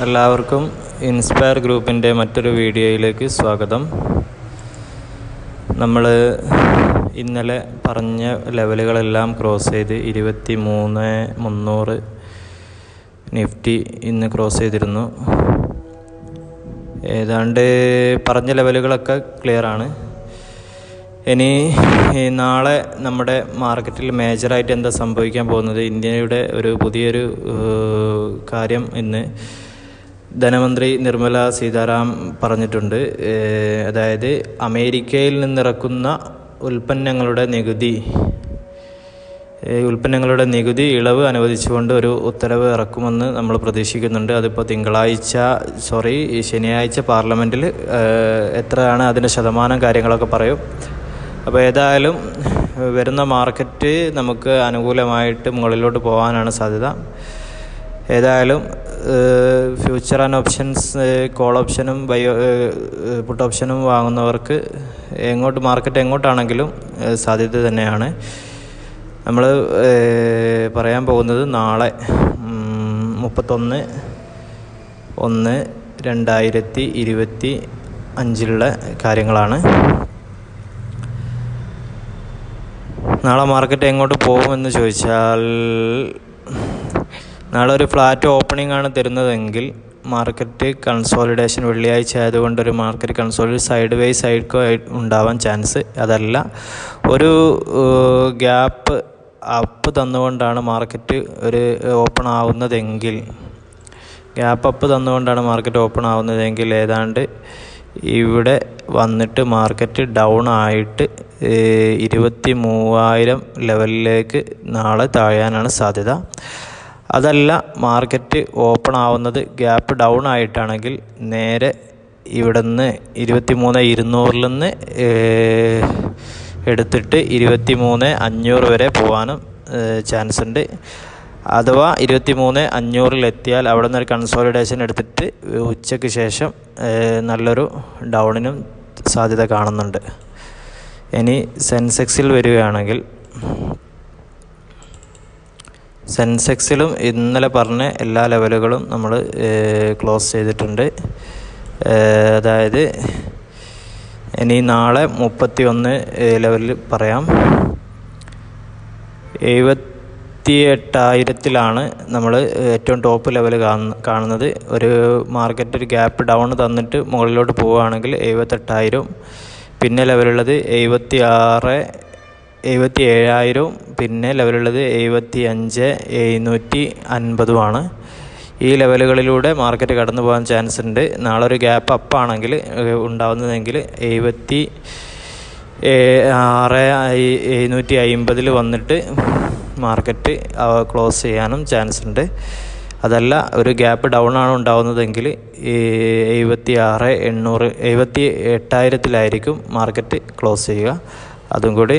എല്ലാവർക്കും ഇൻസ്പയർ ഗ്രൂപ്പിൻ്റെ മറ്റൊരു വീഡിയോയിലേക്ക് സ്വാഗതം. നമ്മൾ ഇന്നലെ പറഞ്ഞ ലെവലുകളെല്ലാം ക്രോസ് ചെയ്ത് 23,300 നിഫ്റ്റി ഇന്ന് ക്രോസ് ചെയ്തിരുന്നു. ഏതാണ്ട് പറഞ്ഞ ലെവലുകളൊക്കെ ക്ലിയറാണ്. ഇനി നാളെ നമ്മുടെ മാർക്കറ്റിൽ മേജറായിട്ട് എന്താ സംഭവിക്കാൻ പോകുന്നത്, ഇന്ത്യയുടെ ഒരു പുതിയൊരു കാര്യം ഇന്ന് ധനമന്ത്രി നിർമ്മല സീതാരാമൻ പറഞ്ഞിട്ടുണ്ട്. അതായത് അമേരിക്കയിൽ നിന്നിറക്കുന്ന ഉൽപ്പന്നങ്ങളുടെ നികുതി ഇളവ് അനുവദിച്ചുകൊണ്ട് ഒരു ഉത്തരവ് ഇറക്കുമെന്ന് നമ്മൾ പ്രതീക്ഷിക്കുന്നുണ്ട്. അതിപ്പോൾ ശനിയാഴ്ച പാർലമെൻറ്റിൽ എത്രയാണ് അതിൻ്റെ ശതമാനം കാര്യങ്ങളൊക്കെ പറയും. അപ്പോൾ ഏതായാലും വരുന്ന മാർക്കറ്റ് നമുക്ക് അനുകൂലമായിട്ട് മുകളിലോട്ട് പോകാനാണ് സാധ്യത. ഏതായാലും ഫ്യൂച്ചർ ആൻഡ് ഓപ്ഷൻസ്, കോൾ ഓപ്ഷനും പുട്ട് ഓപ്ഷനും വാങ്ങുന്നവർക്ക് മാർക്കറ്റ് എങ്ങോട്ടാണെങ്കിലും സാധ്യത തന്നെയാണ്. നമ്മൾ പറയാൻ പോകുന്നത് നാളെ 31/1/2025 കാര്യങ്ങളാണ്. നാളെ മാർക്കറ്റ് എങ്ങോട്ട് പോകുമെന്ന് ചോദിച്ചാൽ, നാളെ ഒരു ഫ്ലാറ്റ് ഓപ്പണിംഗ് ആണ് തരുന്നതെങ്കിൽ മാർക്കറ്റ് കൺസോളിഡേഷൻ വെള്ളിയാഴ്ച ആയതുകൊണ്ട് ഒരു മാർക്കറ്റ് കൺസോളിഡേഷൻ സൈഡ് വേസ് ഉണ്ടാവാൻ ചാൻസ്. അതല്ല, ഒരു ഗ്യാപ്പ് അപ്പ് തന്നുകൊണ്ടാണ് മാർക്കറ്റ് ഓപ്പൺ ആവുന്നതെങ്കിൽ ഏതാണ്ട് ഇവിടെ വന്നിട്ട് മാർക്കറ്റ് ഡൗൺ ആയിട്ട് 23,000 ലെവലിലേക്ക് നാളെ താഴാനാണ് സാധ്യത. അതല്ല, മാർക്കറ്റ് ഓപ്പൺ ആവുന്നത് ഗ്യാപ്പ് ഡൗൺ ആയിട്ടാണെങ്കിൽ നേരെ ഇവിടെ നിന്ന് 23,200 നിന്ന് എടുത്തിട്ട് 23,500 വരെ പോകാനും ചാൻസ് ഉണ്ട്. അഥവാ 23,500 എത്തിയാൽ അവിടെ നിന്ന് ഒരു കൺസോളിഡേഷൻ എടുത്തിട്ട് ഉച്ചയ്ക്ക് ശേഷം നല്ലൊരു ഡൗണിനും സാധ്യത കാണുന്നുണ്ട്. ഇനി സെൻസെക്സിൽ വരികയാണെങ്കിൽ, സെൻസെക്സിലും ഇന്നലെ പറഞ്ഞ എല്ലാ ലെവലുകളും നമ്മൾ ക്ലോസ് ചെയ്തിട്ടുണ്ട്. അതായത് ഇനി നാളെ 31 ലെവലിൽ പറയാം. 78,000 നമ്മൾ ഏറ്റവും ടോപ്പ് ലെവൽ കാണുന്നത്. ഒരു മാർക്കറ്റ് ഒരു ഗ്യാപ്പ് ഡൗൺ തന്നിട്ട് മുകളിലോട്ട് പോവുകയാണെങ്കിൽ 78,000. പിന്നെ ലെവലുള്ളത് 77,000. പിന്നെ ലെവലുള്ളത് 75,750 ഈ ലെവലുകളിലൂടെ മാർക്കറ്റ് കടന്നു പോകാൻ ചാൻസ് ഉണ്ട്. നാളെ ഒരു ഗ്യാപ്പ് അപ്പാണെങ്കിൽ ഉണ്ടാവുന്നതെങ്കിൽ 76,750 വന്നിട്ട് മാർക്കറ്റ് ക്ലോസ് ചെയ്യാനും ചാൻസ് ഉണ്ട്. അതല്ല, ഒരു ഗ്യാപ്പ് ഡൗൺ ആണ് ഉണ്ടാവുന്നതെങ്കിൽ 78,000 മാർക്കറ്റ് ക്ലോസ് ചെയ്യുക. അതും കൂടി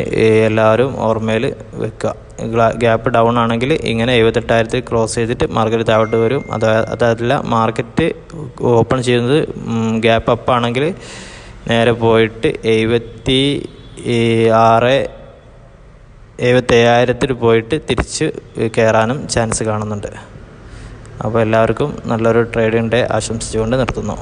എല്ലാവരും ഓർമ്മയിൽ വെക്കുക. ഗ്യാപ്പ് ഡൗൺ ആണെങ്കിൽ ഇങ്ങനെ 78,000 ക്രോസ് ചെയ്തിട്ട് മാർക്കറ്റ് താഴോട്ട് വരും. അതല്ല, മാർക്കറ്റ് ഓപ്പൺ ചെയ്യുന്നത് ഗ്യാപ്പ് അപ്പ് ആണെങ്കിൽ നേരെ പോയിട്ട് 77,000 പോയിട്ട് തിരിച്ച് കയറാനും ചാൻസ് കാണുന്നുണ്ട്. അപ്പോൾ എല്ലാവർക്കും നല്ലൊരു ട്രേഡിംഗ് ഡേ ആശംസിച്ചുകൊണ്ട് നിർത്തുന്നു.